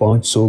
500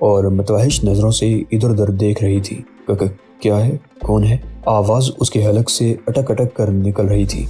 اور متوحش نظروں سے ادھر ادھر دیکھ رہی تھی۔ کیا ہے؟ کون ہے؟ آواز اس کے حلق سے اٹک اٹک کر نکل رہی تھی۔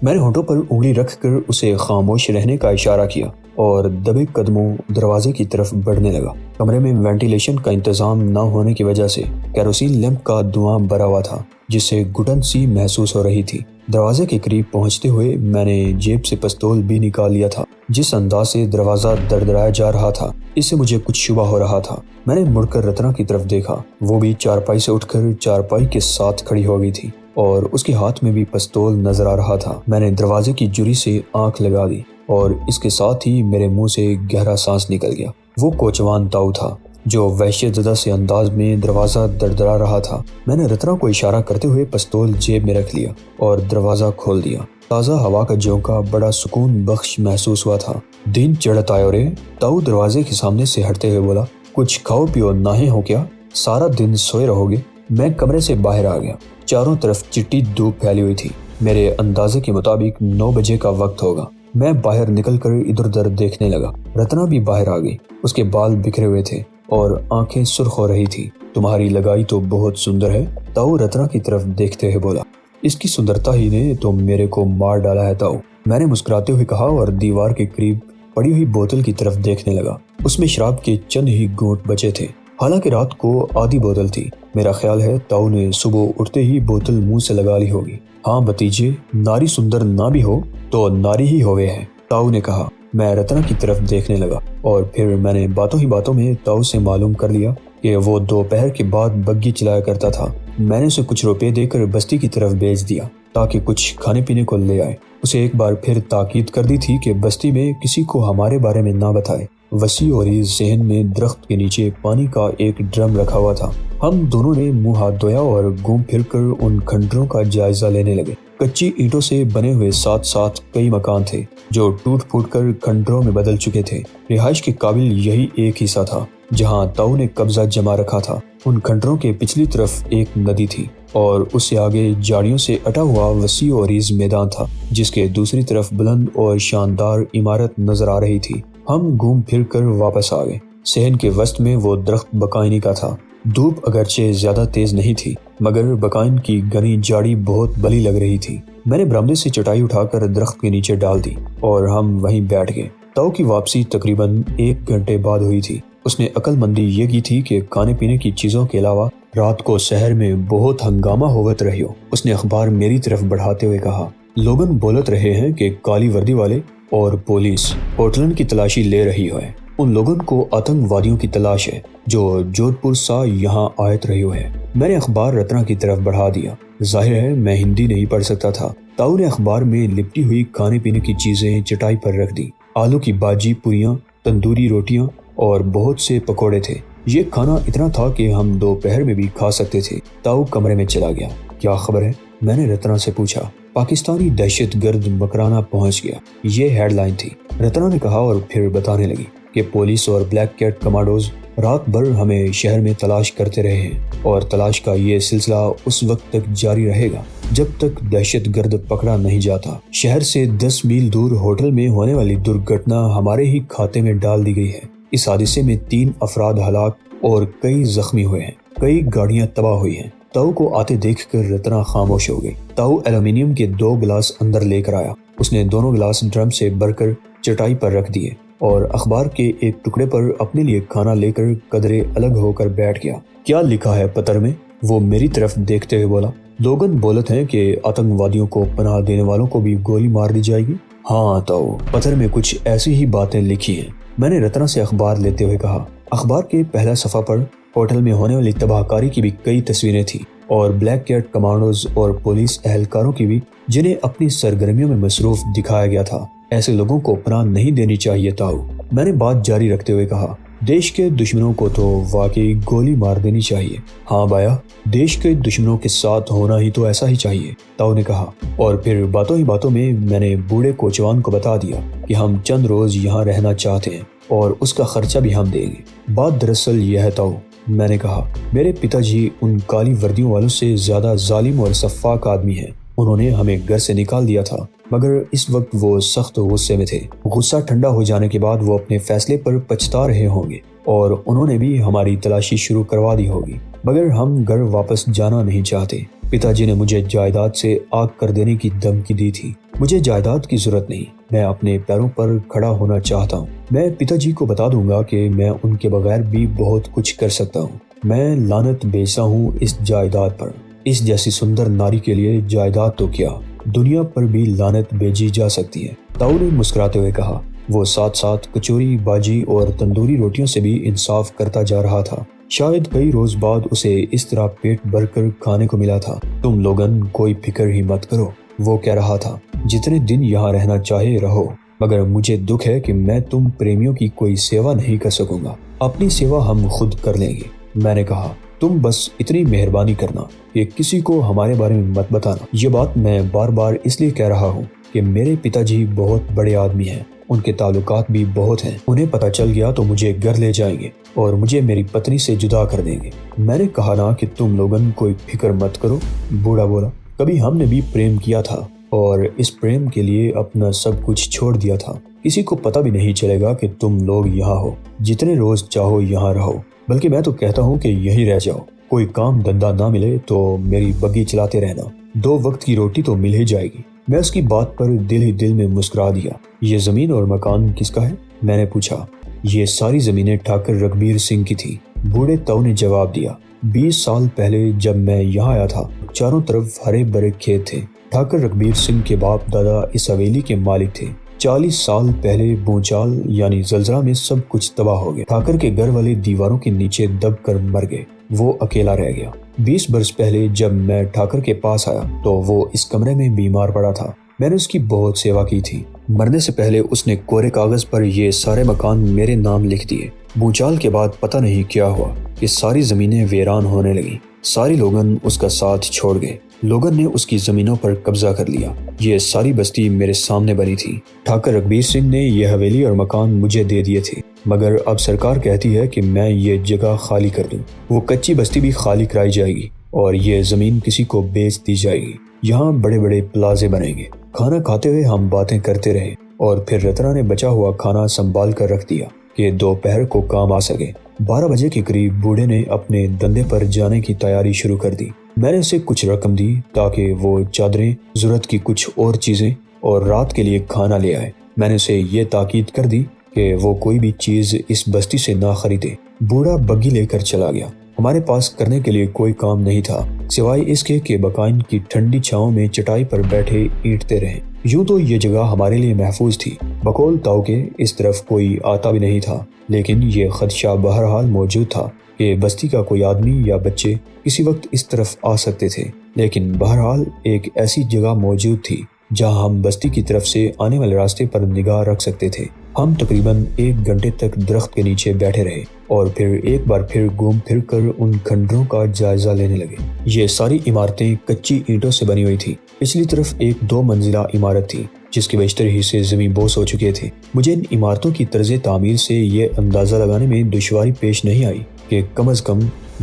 میں نے ہونٹوں پر انگلی رکھ کر اسے خاموش رہنے کا اشارہ کیا اور دبے قدموں دروازے کی طرف بڑھنے لگا۔ کمرے میں وینٹیلیشن کا انتظام نہ ہونے کی وجہ سے کیروسین لیمپ کا دھواں بھرا ہوا تھا، جس سے گھٹن سی محسوس ہو رہی تھی۔ دروازے کے قریب پہنچتے ہوئے میں نے جیب سے پستول بھی نکال لیا تھا۔ جس انداز سے دروازہ دردرایا جا رہا تھا، اس سے مجھے کچھ شبہ ہو رہا تھا۔ میں نے مڑ کر رتنا کی طرف دیکھا، وہ بھی چارپائی سے اٹھ کر چارپائی کے ساتھ کھڑی ہو گئی تھی اور اس کے ہاتھ میں بھی پستول نظر آ رہا تھا۔ میں نے دروازے کی جری سے آنکھ لگا دی اور اس کے ساتھ ہی میرے منہ سے گہرا سانس نکل گیا۔ وہ کوچوان تاؤ تھا جو وحشت زدہ سے انداز میں دروازہ دردرا رہا تھا۔ میں نے رتنا کو اشارہ کرتے ہوئے پستول جیب میں رکھ لیا اور دروازہ کھول دیا۔ تازہ ہوا کا جھونکا بڑا سکون بخش محسوس ہوا تھا۔ دن چڑھتا ہے رے، تاؤ دروازے کے سامنے سے ہٹتے ہوئے بولا۔ کچھ کھاؤ پیو ناہے ہو کیا؟ سارا دن سوئے رہو گے؟ میں کمرے سے باہر آ گیا۔ چاروں طرف چٹی دھوپ پھیلی ہوئی تھی۔ میرے اندازے کے مطابق 9 بجے کا وقت ہوگا۔ میں باہر نکل کر ادھر ادھر دیکھنے لگا۔ رتنا بھی باہر آ گئی۔ اس کے بال بکھرے ہوئے تھے اور آنکھیں سرخ ہو رہی تھی۔ تمہاری لگائی تو بہت سندر ہے، تاؤ رتنا کی طرف دیکھتے ہوئے بولا۔ اس کی سندرتا ہی نے تو میرے کو مار ڈالا ہے تاؤ، میں نے مسکراتے ہوئے کہا اور دیوار کے قریب پڑی ہوئی بوتل کی طرف دیکھنے لگا۔ اس میں شراب کے چند ہی گھونٹ بچے تھے، حالانکہ رات کو آدھی بوتل تھی۔ میرا خیال ہے تاؤ نے صبح اٹھتے ہی بوتل منہ سے لگا لی ہوگی۔ ہاں بھتیجے، ناری سندر نہ بھی ہو تو ناری ہی ہوئے ہے، تاؤ نے کہا۔ میں رتنا کی طرف دیکھنے لگا اور پھر میں نے باتوں ہی باتوں میں تاؤ سے معلوم کر لیا کہ وہ دوپہر کے بعد بگی چلایا کرتا تھا۔ میں نے اسے کچھ روپے دے کر بستی کی طرف بھیج دیا تاکہ کچھ کھانے پینے کو لے آئے۔ اسے ایک بار پھر تاکید کر دی تھی کہ بستی میں کسی کو ہمارے بارے میں نہ بتائے۔ وسیع اور اس ذہن میں درخت کے نیچے پانی کا ایک ڈرم رکھا ہوا تھا۔ ہم دونوں نے منہ ہاتھ دھویا اور گھوم پھر کر ان کھنڈروں کا جائزہ لینے لگے۔ کچی اینٹوں سے بنے ہوئے ساتھ ساتھ کئی مکان تھے جو ٹوٹ پھوٹ کر کھنڈروں میں بدل چکے تھے۔ رہائش کے قابل یہی ایک حصہ تھا جہاں تاؤ نے قبضہ جما رکھا تھا۔ ان کھنڈروں کے پچھلی طرف ایک ندی تھی اور اس سے آگے جھاڑیوں سے اٹا ہوا وسیع اور عریض میدان تھا جس کے دوسری طرف بلند اور شاندار عمارت نظر آ رہی تھی۔ ہم گھوم پھر کر واپس آ گئے۔ صحن کے وسط میں وہ درخت بقائنی کا تھا۔ دھوپ اگرچہ زیادہ تیز نہیں تھی مگر بقائن کی گھنی جھاڑی بہت بلی لگ رہی تھی۔ میں نے برآمدے سے چٹائی اٹھا کر درخت کے نیچے ڈال دی اور ہم وہیں بیٹھ گئے۔ تاؤ کی واپسی تقریباً 1 گھنٹے بعد ہوئی تھی۔ اس نے عقل مندی یہ کی تھی کہ کھانے پینے کی چیزوں کے علاوہ رات کو شہر میں بہت ہنگامہ ہوت رہی ہو۔ اس نے اخبار میری طرف بڑھاتے ہوئے کہا، لوگن بولت رہے ہیں کہ کالی وردی والے اور پولیس ہوٹلن کی تلاشی لے رہی ہے۔ ان لوگوں کو آتنک وادیوں کی تلاش ہے جو جودھ پور سا یہاں آیت رہی ہے۔ میں نے اخبار رتنا کی طرف بڑھا دیا۔ ظاہر ہے میں ہندی نہیں پڑھ سکتا تھا۔ تاؤ نے اخبار میں لپٹی ہوئی کھانے پینے کی چیزیں چٹائی پر رکھ دی۔ آلو کی بھاجی، پوریاں، تندوری روٹیاں اور بہت سے پکوڑے تھے۔ یہ کھانا اتنا تھا کہ ہم دوپہر میں بھی کھا سکتے تھے۔ تاؤ کمرے میں چلا گیا۔ کیا خبر ہے؟ میں نے رتنا سے پوچھا۔ پاکستانی دہشت گرد مکرانہ پہنچ گیا، یہ ہیڈ لائن تھی، رتنا نے کہا اور پھر بتانے لگی کہ پولیس اور بلیک کیٹ کمانڈوز رات بھر ہمیں شہر میں تلاش کرتے رہے ہیں اور تلاش کا یہ سلسلہ اس وقت تک جاری رہے گا جب تک دہشت گرد پکڑا نہیں جاتا۔ شہر سے 10 میل دور ہوٹل میں ہونے والی درگھٹنا ہمارے ہی کھاتے میں ڈال دی گئی ہے۔ اس حادثے میں 3 افراد ہلاک اور کئی زخمی ہوئے ہیں، کئی گاڑیاں تباہ ہوئی ہیں۔ تاؤ کو آتے دیکھ کر رتنا خاموش ہو گئی۔ تاؤ ایلومینیم کے 2 گلاس اندر لے کر آیا۔ اس نے دونوں گلاس ڈرم سے بھر کر چٹائی پر رکھ دیے اور اخبار کے ایک ٹکڑے پر اپنے لیے کھانا لے کر قدرے الگ ہو کر بیٹھ گیا۔ کیا لکھا ہے پتر میں؟ وہ میری طرف دیکھتے ہوئے بولا۔ لوگن بولت ہیں کہ آتنک وادیوں کو پناہ دینے والوں کو بھی گولی مار دی جائے گی۔ ہاں تاؤ، پتر میں کچھ ایسی ہی باتیں لکھی ہیں، میں نے رتنا سے اخبار لیتے ہوئے کہا۔ اخبار کے پہلا صفحہ پر ہوٹل میں ہونے والی تباہ کاری کی بھی کئی تصویریں تھیں اور بلیک کیٹ کمانڈوز اور پولیس اہلکاروں کی بھی جنہیں اپنی سرگرمیوں میں مصروف دکھایا گیا تھا۔ ایسے لوگوں کو پناہ نہیں دینی چاہیے تاؤ، میں نے بات جاری رکھتے ہوئے کہا۔ دیش کے دشمنوں کو تو واقعی گولی مار دینی چاہیے۔ ہاں بایا، دیش کے دشمنوں کے ساتھ ہونا ہی تو ایسا ہی چاہیے، تاؤ نے کہا۔ اور پھر باتوں ہی باتوں میں میں نے بوڑھے کوچوان کو بتا دیا کہ ہم چند روز یہاں رہنا چاہتے ہیں اور اس کا خرچہ بھی ہم دیں گے۔ بات دراصل یہ ہے تاؤ، میں نے کہا، میرے پتا جی ان کالی وردیوں والوں سے زیادہ ظالم اور سفاک آدمی ہیں۔ انہوں نے ہمیں گھر سے نکال دیا تھا، مگر اس وقت وہ سخت غصے میں تھے۔ غصہ ٹھنڈا ہو جانے کے بعد وہ اپنے فیصلے پر پچھتا رہے ہوں گے اور انہوں نے بھی ہماری تلاشی شروع کروا دی ہوگی، مگر ہم گھر واپس جانا نہیں چاہتے۔ پتا جی نے مجھے جائیداد سے آگ کر دینے کی دھمکی دی تھی۔ مجھے جائیداد کی ضرورت نہیں، میں اپنے پیروں پر کھڑا ہونا چاہتا ہوں۔ میں پتا جی کو بتا دوں گا کہ میں ان کے بغیر بھی بہت کچھ کر سکتا ہوں۔ میں لعنت بھیجتا ہوں اس جائیداد پر۔ اس جیسی سندر ناری کے لیے جائیداد تو کیا، دنیا پر بھی لعنت بھیجی جا سکتی ہے، تاؤ نے مسکراتے ہوئے کہا۔ وہ ساتھ ساتھ کچوری، باجی اور تندوری روٹیوں سے بھی انصاف کرتا جا رہا تھا۔ شاید کئی روز بعد اسے اس طرح پیٹ بھر کر کھانے کو ملا تھا۔ تم لوگن کوئی فکر ہی مت کرو، وہ کہہ رہا تھا، جتنے دن یہاں رہنا چاہے رہو، مگر مجھے دکھ ہے کہ میں تم پریمیوں کی کوئی سیوا نہیں کر سکوں گا۔ اپنی سیوا ہم خود کر لیں گے، میں نے کہا۔ تم بس اتنی مہربانی کرنا کہ کسی کو ہمارے بارے میں مت بتانا۔ یہ بات میں بار بار اس لیے کہہ رہا ہوں کہ میرے پتا جی بہت بڑے آدمی ہیں، ان کے تعلقات بھی بہت ہیں۔ انہیں پتہ چل گیا تو مجھے گھر لے جائیں گے اور مجھے میری پتنی سے جدا کر دیں گے۔ میں نے کہا نا کہ تم لوگن کوئی فکر مت کرو، بوڑھا بولا۔ کبھی ہم نے بھی پریم کیا تھا اور اس پریم کے لیے اپنا سب کچھ چھوڑ دیا تھا۔ کسی کو پتہ بھی نہیں چلے گا کہ تم لوگ یہاں ہو، جتنے روز چاہو یہاں رہو، بلکہ میں تو کہتا ہوں کہ یہیں رہ جاؤ۔ کوئی کام دھندا نہ ملے تو میری بگی چلاتے رہنا، 2 وقت کی روٹی تو مل ہی جائے گی۔ میں اس کی بات پر دل ہی دل میں مسکرا دیا۔ یہ زمین اور مکان کس کا ہے؟ میں نے پوچھا۔ یہ ساری زمینیں ٹھاکر رگبیر سنگھ کی تھی، بوڑھے تاؤ نے جواب دیا۔ 20 سال پہلے جب میں یہاں آیا تھا، چاروں طرف ہرے بھرے کھیت تھے۔ ٹھاکر رگبیر سنگھ کے باپ دادا اس حویلی کے مالک تھے۔ 40 سال پہلے بونچال یعنی زلزلہ میں سب کچھ تباہ ہو گیا۔ ٹھاکر کے گھر والے دیواروں کے نیچے دب کر مر گئے، وہ اکیلا رہ گیا۔ 20 برس پہلے جب میں ٹھاکر کے پاس آیا تو وہ اس کمرے میں بیمار پڑا تھا۔ میں نے اس کی بہت سیوا کی تھی۔ مرنے سے پہلے اس نے کورے کاغذ پر یہ سارے مکان میرے نام لکھ دیے۔ بونچال کے بعد پتہ نہیں کیا ہوا کہ ساری زمینیں ویران ہونے لگیں۔ ساری لوگن اس کا ساتھ چھوڑ گئے۔ لوگن نے اس کی زمینوں پر قبضہ کر لیا۔ یہ ساری بستی میرے سامنے بنی تھی۔ ٹھاکر رگبیر سنگھ نے یہ حویلی اور مکان مجھے دے دیے تھے، مگر اب سرکار کہتی ہے کہ میں یہ جگہ خالی کر دوں۔ وہ کچی بستی بھی خالی کرائی جائے گی اور یہ زمین کسی کو بیچ دی جائے گی۔ یہاں بڑے بڑے پلازے بنیں گے۔ کھانا کھاتے ہوئے ہم باتیں کرتے رہے اور پھر رتنا نے بچا ہوا کھانا سنبھال کر رکھ دیا کہ دوپہر کو کام آ سکے۔ 12 بجے کے قریب بوڑھے نے اپنے دندے پر جانے کی تیاری شروع کر دی۔ میں نے اسے کچھ رقم دی تاکہ وہ چادریں، ضرورت کی کچھ اور چیزیں اور رات کے لیے کھانا لے آئے۔ میں نے اسے یہ تاکید کر دی کہ وہ کوئی بھی چیز اس بستی سے نہ خریدے۔ بوڑھا بگی لے کر چلا گیا۔ ہمارے پاس کرنے کے لیے کوئی کام نہیں تھا سوائے اس کے کہ بقائن کی ٹھنڈی چھاؤں میں چٹائی پر بیٹھے اینٹتے رہے۔ یوں تو یہ جگہ ہمارے لیے محفوظ تھی، بقول تاؤ کے اس طرف کوئی آتا بھی نہیں تھا، لیکن یہ خدشہ بہرحال موجود تھا کہ بستی کا کوئی آدمی یا بچے کسی وقت اس طرف آ سکتے تھے۔ لیکن بہرحال ایک ایسی جگہ موجود تھی جہاں ہم بستی کی طرف سے آنے والے راستے پر نگاہ رکھ سکتے تھے۔ ہم تقریباً 1 گھنٹے تک درخت کے نیچے بیٹھے رہے اور پھر ایک بار پھر گھوم پھر کر ان کھنڈروں کا جائزہ لینے لگے۔ یہ ساری عمارتیں کچی اینٹوں سے بنی ہوئی تھی۔ پچھلی طرف ایک 2 منزلہ عمارت تھی جس کے بیشتر حصے زمین بوس ہو چکے تھے۔ مجھے ان عمارتوں کی طرز تعمیر سے یہ اندازہ لگانے میں دشواری پیش نہیں آئی کہ کم از کم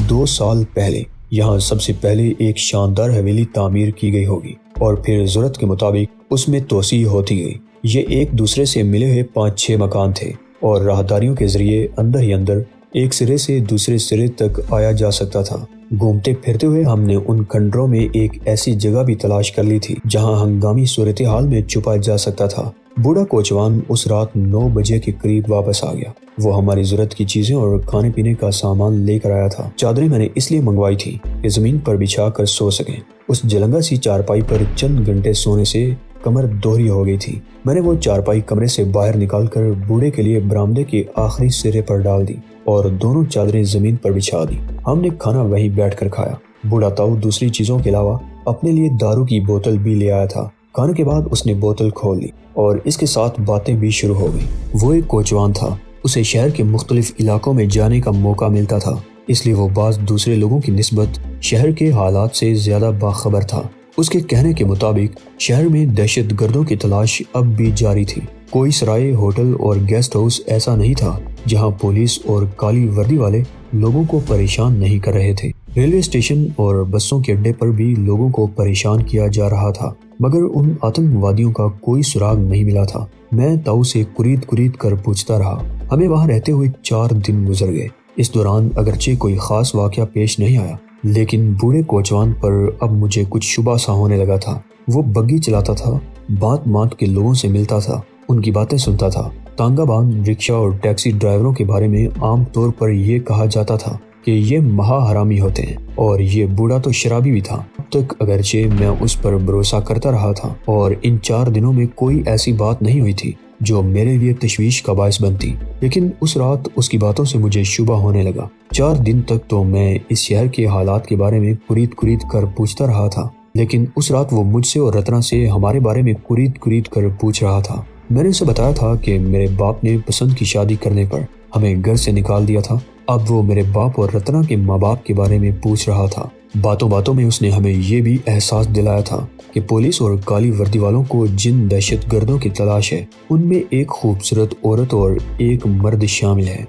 2 سال پہلے یہاں سب سے پہلے ایک شاندار حویلی تعمیر کی گئی ہوگی اور پھر ضرورت کے مطابق اس میں توسیع ہوتی گئی۔ یہ ایک دوسرے سے ملے ہوئے 5-6 مکان تھے اور راہداریوں کے ذریعے اندر ہی اندر ایک سرے سے دوسرے سرے تک آیا جا سکتا تھا۔ گھومتے پھرتے ہوئے ہم نے ان کھنڈروں میں ایک ایسی جگہ بھی تلاش کر لی تھی جہاں ہنگامی صورتحال میں چھپا جا سکتا تھا۔ بوڑھا کوچوان اس رات 9 بجے کے قریب واپس آ گیا۔ وہ ہماری ضرورت کی چیزیں اور کھانے پینے کا سامان لے کر آیا تھا۔ چادریں میں نے اس لیے منگوائی تھی کہ زمین پر بچھا کر سو سکیں۔ اس جلنگا سی چارپائی پر چند گھنٹے سونے سے کمر دوہری ہو گئی تھی۔ میں نے وہ چارپائی کمرے سے باہر نکال کر بوڑھے کے لیے برآمدے کے آخری سرے پر ڈال دی اور دونوں چادریں زمین پر بچھا دی۔ ہم نے کھانا وہیں بیٹھ کر کھایا۔ بوڑھا تاؤ دوسری چیزوں کے علاوہ اپنے لیے دارو کی بوتل بھی لے آیا تھا۔ کھانے کے بعد اس نے بوتل کھول لی اور اس کے ساتھ باتیں بھی شروع ہو گئی۔ وہ ایک کوچوان تھا، اسے شہر کے مختلف علاقوں میں جانے کا موقع ملتا تھا، اس لیے وہ بعض دوسرے لوگوں کی نسبت شہر کے حالات سے زیادہ باخبر تھا۔ اس کے کہنے کے مطابق شہر میں دہشت گردوں کی تلاش اب بھی جاری تھی۔ کوئی سرائے، ہوٹل اور گیسٹ ہاؤس ایسا نہیں تھا جہاں پولیس اور کالی وردی والے لوگوں کو پریشان نہیں کر رہے تھے۔ ریلوے اسٹیشن اور بسوں کے اڈے پر بھی لوگوں کو پریشان کیا جا رہا تھا، مگر ان آتنکوادیوں کا کوئی سراغ نہیں ملا تھا۔ میں تاؤ سے کرید کر پوچھتا رہا۔ ہمیں وہاں رہتے ہوئے 4 دن گزر گئے۔ اس دوران اگرچہ کوئی خاص واقعہ پیش نہیں آیا، لیکن بوڑھے کوچوان پر اب مجھے کچھ شبہ سا ہونے لگا تھا۔ وہ بگی چلاتا تھا، بات کے لوگوں سے ملتا تھا، ان کی باتیں سنتا تھا۔ تانگا بان رکشہ اور ٹیکسی ڈرائیوروں کے بارے میں عام طور پر یہ کہا جاتا تھا کہ یہ مہا حرامی ہوتے ہیں، اور یہ بوڑھا تو شرابی بھی تھا۔ اب تک اگرچہ میں اس پر بھروسہ کرتا رہا تھا، اور ان 4 دنوں میں کوئی ایسی بات نہیں ہوئی تھی جو میرے لیے تشویش کا باعث بنتی، لیکن اس رات اس کی باتوں سے مجھے شبہ ہونے لگا۔ 4 دن تک تو میں اس شہر کے حالات کے بارے میں کرید کر پوچھتا رہا تھا، لیکن اس رات وہ مجھ سے اور رتنا سے ہمارے بارے میں کرید کر پوچھ رہا تھا۔ میں نے اسے بتایا تھا کہ میرے باپ نے پسند کی شادی کرنے پر ہمیں گھر سے نکال دیا تھا۔ اب وہ میرے باپ اور رتنا کے ماں باپ کے بارے میں پوچھ رہا تھا۔ باتوں میں اس نے ہمیں یہ بھی احساس دلایا تھا کہ پولیس اور کالی وردی والوں کو جن دہشت گردوں کی تلاش ہے، ان میں ایک خوبصورت عورت اور ایک مرد شامل ہے۔